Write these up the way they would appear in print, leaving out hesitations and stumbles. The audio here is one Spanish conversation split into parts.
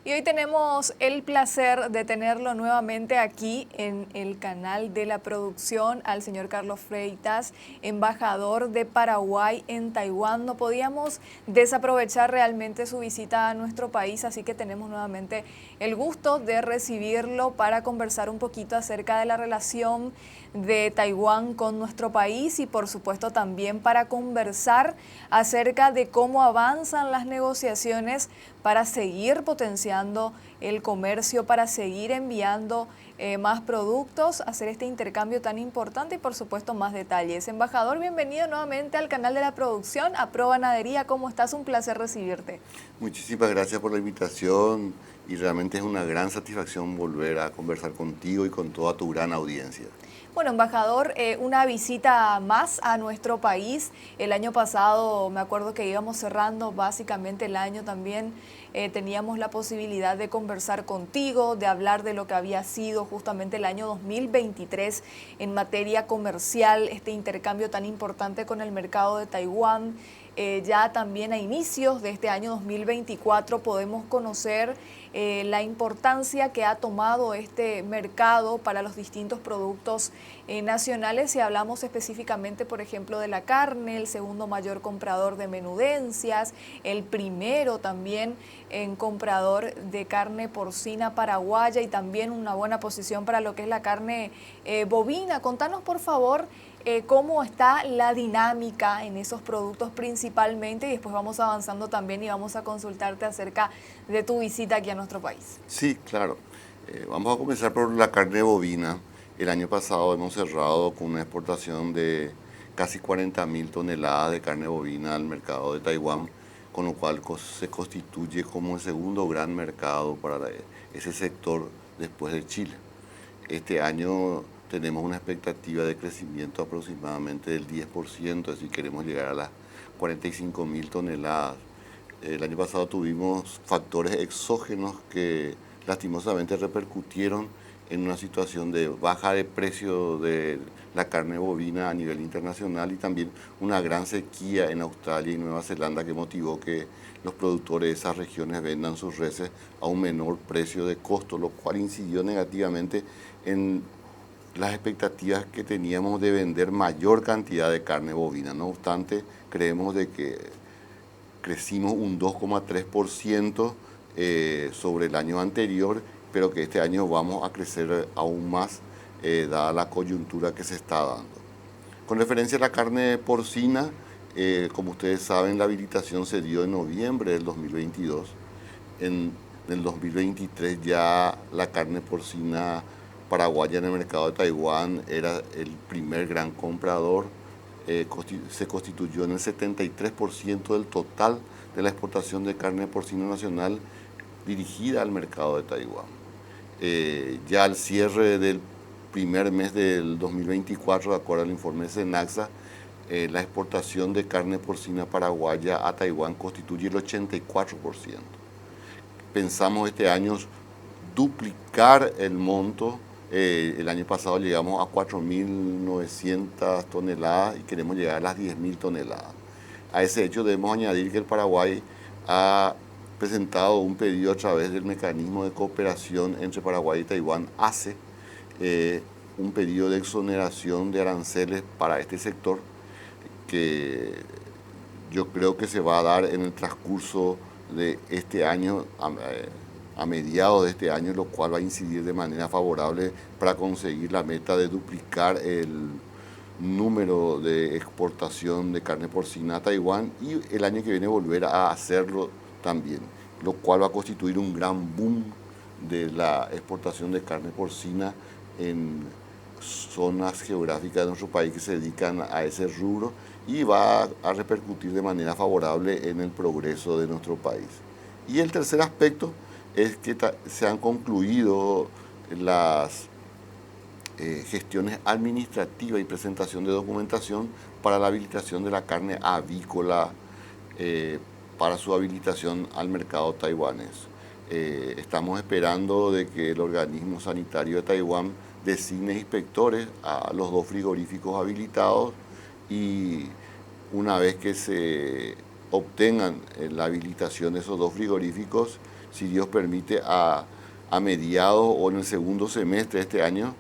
Y hoy tenemos el placer de tenerlo nuevamente aquí en el canal de la producción al señor Carlos Freitas, embajador de Paraguay en Taiwán. No podíamos desaprovechar realmente su visita a nuestro país, así que tenemos nuevamente el gusto de recibirlo para conversar un poquito acerca de la relación de Taiwán con nuestro país y por supuesto también para conversar acerca de cómo avanzan las negociaciones para seguir potenciando el comercio, para seguir enviando más productos, hacer este intercambio tan importante y por supuesto más detalles. Embajador, bienvenido nuevamente al canal de la producción, a Pro Ganadería. ¿Cómo estás? Un placer recibirte. Muchísimas gracias por la invitación y realmente es una gran satisfacción volver a conversar contigo y con toda tu gran audiencia. Bueno, embajador, una visita más a nuestro país. El año pasado me acuerdo que íbamos cerrando básicamente el año también. Teníamos la posibilidad de conversar contigo, de hablar de lo que había sido justamente el año 2023 en materia comercial, este intercambio tan importante con el mercado de Taiwán. Ya también a inicios de este año 2024 podemos conocer la importancia que ha tomado este mercado para los distintos productos nacionales. Si hablamos específicamente, por ejemplo, de la carne, el segundo mayor comprador de menudencias, el primero también en comprador de carne porcina paraguaya y también una buena posición para lo que es la carne bovina. Contanos, por favor, cómo está la dinámica en esos productos principalmente y después vamos avanzando también y vamos a consultarte acerca de tu visita aquí a nuestro país. Sí, claro. Vamos a comenzar por la carne bovina. El año pasado hemos cerrado con una exportación de casi 40.000 toneladas de carne bovina al mercado de Taiwán, con lo cual se constituye como el segundo gran mercado para ese sector después de Chile. Este año tenemos una expectativa de crecimiento aproximadamente del 10%, es decir, queremos llegar a las 45.000 toneladas. El año pasado tuvimos factores exógenos que lastimosamente repercutieron en una situación de baja de precio de la carne bovina a nivel internacional y también una gran sequía en Australia y Nueva Zelanda que motivó que los productores de esas regiones vendan sus reses a un menor precio de costo, lo cual incidió negativamente en las expectativas que teníamos de vender mayor cantidad de carne bovina. No obstante, creemos de que crecimos un 2,3% sobre el año anterior, pero que este año vamos a crecer aún más dada la coyuntura que se está dando. Con referencia a la carne porcina, como ustedes saben, la habilitación se dio en noviembre del 2022. En el 2023 ya la carne porcina paraguaya en el mercado de Taiwán era el primer gran comprador. Se constituyó en el 73% del total de la exportación de carne porcina nacional dirigida al mercado de Taiwán. Ya al cierre del primer mes del 2024, de acuerdo al informe de Senaxa, la exportación de carne porcina paraguaya a Taiwán constituye el 84%. Pensamos este año duplicar el monto. El año pasado llegamos a 4.900 toneladas y queremos llegar a las 10.000 toneladas. A ese hecho debemos añadir que el Paraguay ha presentado un pedido a través del mecanismo de cooperación entre Paraguay y Taiwán, ACE, un pedido de exoneración de aranceles para este sector que yo creo que se va a dar en el transcurso de este año, a mediados de este año, lo cual va a incidir de manera favorable para conseguir la meta de duplicar el número de exportación de carne porcina a Taiwán y el año que viene volver a hacerlo también, lo cual va a constituir un gran boom de la exportación de carne porcina en zonas geográficas de nuestro país que se dedican a ese rubro y va a repercutir de manera favorable en el progreso de nuestro país. Y el tercer aspecto es que se han concluido las gestiones administrativas y presentación de documentación para la habilitación de la carne avícola para su habilitación al mercado taiwanés. Estamos esperando de que el organismo sanitario de Taiwán designe inspectores a los dos frigoríficos habilitados y una vez que se obtengan la habilitación de esos dos frigoríficos, si Dios permite, a mediados o en el segundo semestre de este año,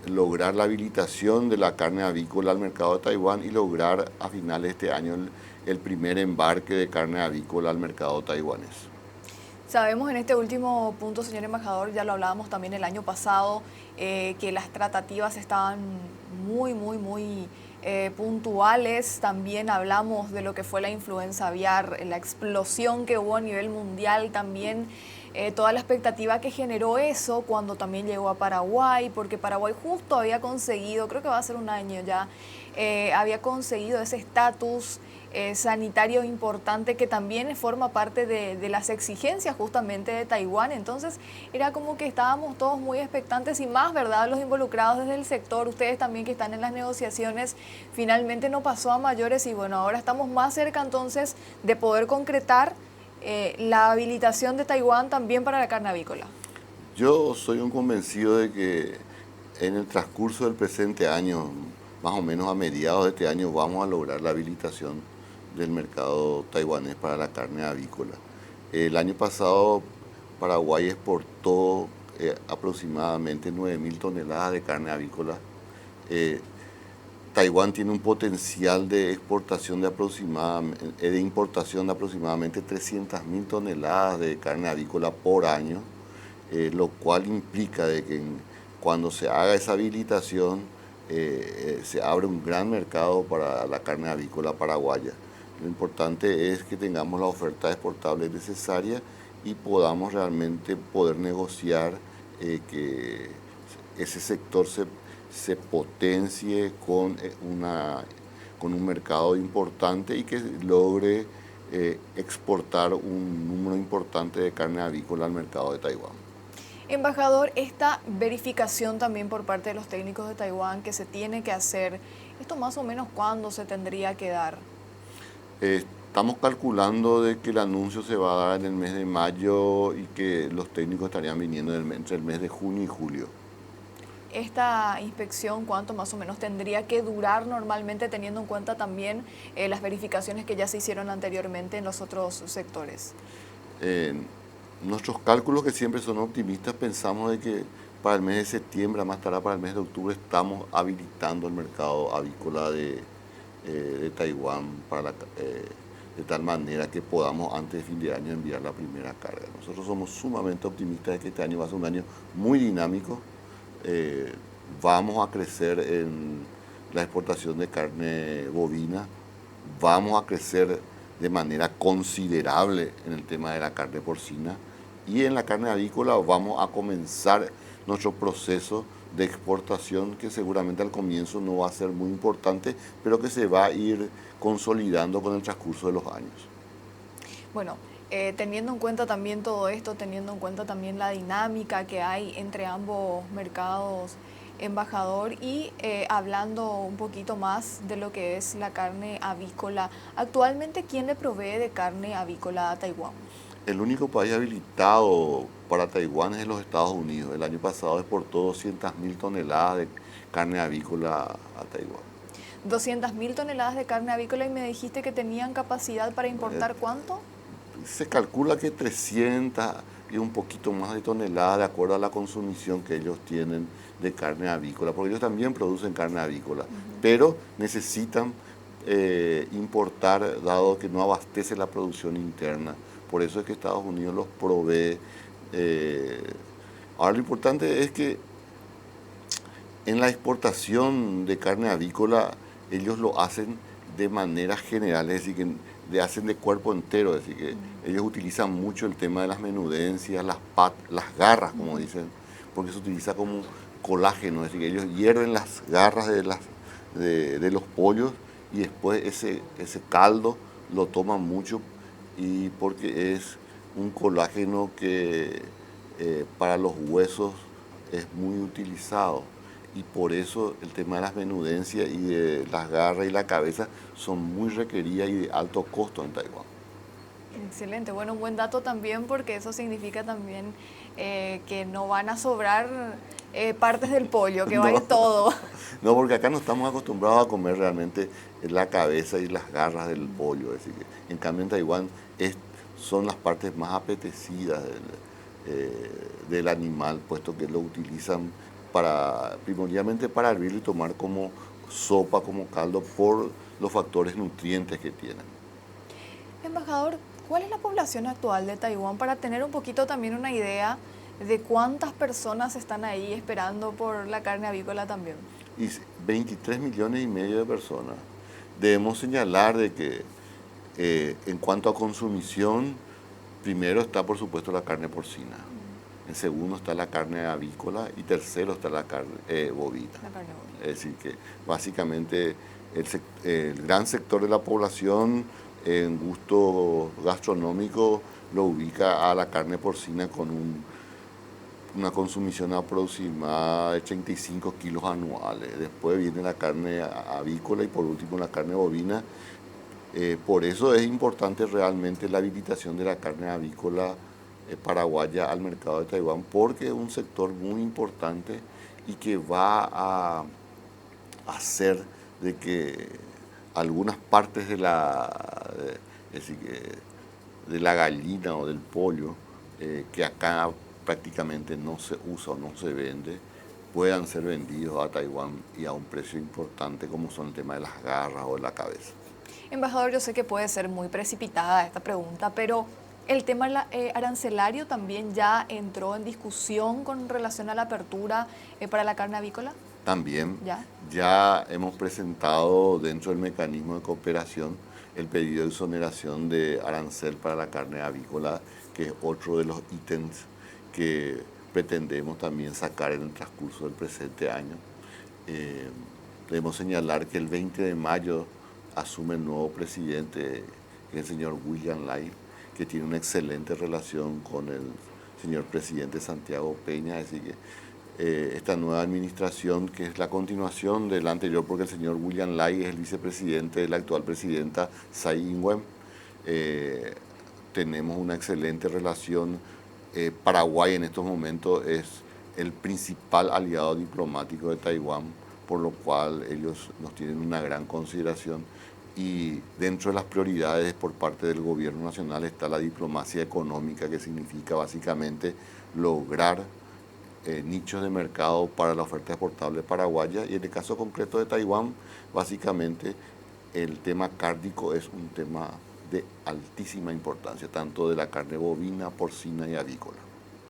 lograr la habilitación de la carne avícola al mercado de Taiwán y lograr a finales de este año el primer embarque de carne avícola al mercado taiwanés. Sabemos en este último punto, señor embajador, ya lo hablábamos también el año pasado, que las tratativas estaban muy puntuales. También hablamos de lo que fue la influenza aviar, la explosión que hubo a nivel mundial también. Toda la expectativa que generó eso cuando también llegó a Paraguay, porque Paraguay justo había conseguido, creo que va a ser un año ya, había conseguido ese estatus sanitario importante que también forma parte de las exigencias justamente de Taiwán. Entonces era como que estábamos todos muy expectantes y más, ¿verdad? Los involucrados desde el sector, ustedes también que están en las negociaciones, finalmente no pasó a mayores y bueno, ahora estamos más cerca entonces de poder concretar la habilitación de Taiwán también para la carne avícola. Yo soy un convencido de que en el transcurso del presente año, más o menos a mediados de este año, vamos a lograr la habilitación del mercado taiwanés para la carne avícola. El año pasado Paraguay exportó aproximadamente 9.000 toneladas de carne avícola. Taiwán tiene un potencial de exportación de importación de aproximadamente 300.000 toneladas de carne avícola por año, lo cual implica de que cuando se haga esa habilitación se abre un gran mercado para la carne avícola paraguaya. Lo importante es que tengamos la oferta exportable necesaria y podamos realmente poder negociar que ese sector se potencie con un mercado importante y que logre exportar un número importante de carne avícola al mercado de Taiwán. Embajador, esta verificación también por parte de los técnicos de Taiwán que se tiene que hacer, ¿esto más o menos cuándo se tendría que dar? Estamos calculando de que el anuncio se va a dar en el mes de mayo y que los técnicos estarían viniendo entre el mes de junio y julio. Esta inspección, ¿cuánto más o menos tendría que durar normalmente, teniendo en cuenta también las verificaciones que ya se hicieron anteriormente en los otros sectores? Nuestros cálculos, que siempre son optimistas, pensamos de que para el mes de septiembre, más tarde para el mes de octubre, estamos habilitando el mercado avícola de Taiwán de tal manera que podamos antes de fin de año enviar la primera carga. Nosotros somos sumamente optimistas de que este año va a ser un año muy dinámico. Vamos a crecer en la exportación de carne bovina, vamos a crecer de manera considerable en el tema de la carne porcina y en la carne avícola vamos a comenzar nuestro proceso de exportación que seguramente al comienzo no va a ser muy importante, pero que se va a ir consolidando con el transcurso de los años. Bueno, teniendo en cuenta también todo esto, teniendo en cuenta también la dinámica que hay entre ambos mercados, embajador, y hablando un poquito más de lo que es la carne avícola, actualmente, ¿quién le provee de carne avícola a Taiwán? El único país habilitado para Taiwán es los Estados Unidos. El año pasado exportó 200.000 toneladas de carne avícola a Taiwán. 200.000 toneladas de carne avícola, y me dijiste que tenían capacidad para importar ¿cuánto? Se calcula que 300 y un poquito más de toneladas de acuerdo a la consumición que ellos tienen de carne avícola, porque ellos también producen carne avícola, pero necesitan importar dado que no abastece la producción interna. Por eso es que Estados Unidos los provee. Ahora lo importante es que en la exportación de carne avícola ellos lo hacen de manera general, es decir, que le hacen de cuerpo entero, es decir, que ellos utilizan mucho el tema de las menudencias, las garras, como dicen, porque se utiliza como colágeno, es decir, que ellos hierven las garras de los pollos y después ese caldo lo toman mucho y porque es un colágeno que para los huesos es muy utilizado. Y por eso el tema de las menudencias y de las garras y la cabeza son muy requeridas y de alto costo en Taiwán. Excelente, bueno, un buen dato también, porque eso significa también que no van a sobrar partes del pollo, que va a ir todo. No, porque acá no estamos acostumbrados a comer realmente la cabeza y las garras del pollo. Es decir, que, en cambio en Taiwán son las partes más apetecidas del animal, puesto que lo utilizan primordialmente para hervir y tomar como sopa, como caldo, por los factores nutrientes que tienen. Embajador, ¿cuál es la población actual de Taiwán para tener un poquito también una idea de cuántas personas están ahí esperando por la carne avícola también? Y 23 millones y medio de personas. Debemos señalar de que en cuanto a consumición, primero está por supuesto la carne porcina, en segundo está la carne avícola y tercero está la carne bovina. La carne bovina. Es decir, que básicamente el gran sector de la población en gusto gastronómico lo ubica a la carne porcina con una consumición aproximada de 35 kilos anuales. Después viene la carne avícola y por último la carne bovina. Por eso es importante realmente la habilitación de la carne avícola paraguaya al mercado de Taiwán, porque es un sector muy importante y que va a hacer de que algunas partes es decir, de la gallina o del pollo, que acá prácticamente no se usa o no se vende, puedan ser vendidos a Taiwán y a un precio importante, como son el tema de las garras o de la cabeza. Embajador, yo sé que puede ser muy precipitada esta pregunta, pero el tema arancelario también ya entró en discusión con relación a la apertura para la carne avícola. También ¿Ya? ya hemos presentado dentro del mecanismo de cooperación el pedido de exoneración de arancel para la carne avícola, que es otro de los ítems que pretendemos también sacar en el transcurso del presente año. Debemos señalar que el 20 de mayo asume el nuevo presidente, que es el señor William Lai, que tiene una excelente relación con el señor presidente Santiago Peña, así que esta nueva administración, que es la continuación de la anterior, porque el señor William Lai es el vicepresidente de la actual presidenta Tsai Ing-wen. Tenemos una excelente relación. Paraguay en estos momentos es el principal aliado diplomático de Taiwán, por lo cual ellos nos tienen una gran consideración. Y dentro de las prioridades por parte del gobierno nacional está la diplomacia económica, que significa básicamente lograr nichos de mercado para la oferta exportable paraguaya, y en el caso concreto de Taiwán, básicamente el tema cárnico es un tema de altísima importancia, tanto de la carne bovina, porcina y avícola.